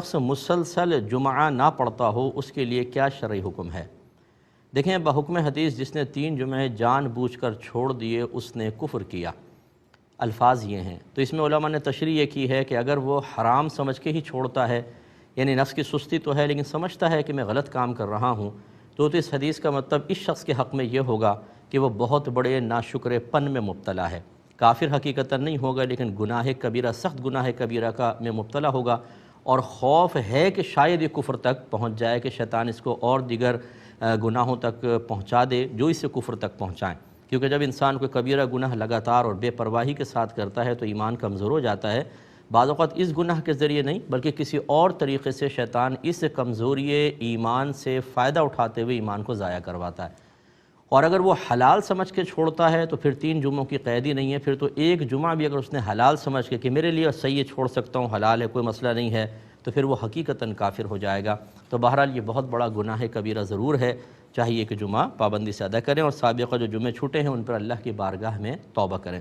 شخص مسلسل جمعہ نہ پڑھتا ہو اس کے لیے کیا شرعی حکم ہے؟ دیکھیں، بحکم حدیث جس نے 3 جمعے جان بوجھ کر چھوڑ دیے اس نے کفر کیا، الفاظ یہ ہیں۔ تو اس میں علماء نے تشریح یہ کی ہے کہ اگر وہ حرام سمجھ کے ہی چھوڑتا ہے، یعنی نفس کی سستی تو ہے لیکن سمجھتا ہے کہ میں غلط کام کر رہا ہوں، تو اس حدیث کا مطلب اس شخص کے حق میں یہ ہوگا کہ وہ بہت بڑے ناشکر پن میں مبتلا ہے۔ کافر حقیقتاً نہیں ہوگا لیکن گناہ کبیرہ، سخت گناہ کبیرہ میں مبتلا ہوگا، اور خوف ہے کہ شاید یہ کفر تک پہنچ جائے، کہ شیطان اس کو اور دیگر گناہوں تک پہنچا دے جو اسے کفر تک پہنچائیں، کیونکہ جب انسان کوئی کبیرہ گناہ لگاتار اور بے پرواہی کے ساتھ کرتا ہے تو ایمان کمزور ہو جاتا ہے۔ بعض اوقات اس گناہ کے ذریعے نہیں بلکہ کسی اور طریقے سے شیطان اس کمزوری ایمان سے فائدہ اٹھاتے ہوئے ایمان کو ضائع کرواتا ہے۔ اور اگر وہ حلال سمجھ کے چھوڑتا ہے تو پھر 3 جمعوں کی قید ہی نہیں ہے، پھر تو ایک جمعہ بھی اگر اس نے حلال سمجھ کے کہ میرے لیے صحیح ہے، چھوڑ سکتا ہوں، حلال ہے، کوئی مسئلہ نہیں ہے، تو پھر وہ حقیقتاً کافر ہو جائے گا۔ تو بہرحال یہ بہت بڑا گناہ کبیرہ ضرور ہے، چاہیے کہ جمعہ پابندی سے ادا کریں اور سابقہ جو جمعے چھوٹے ہیں ان پر اللہ کی بارگاہ میں توبہ کریں۔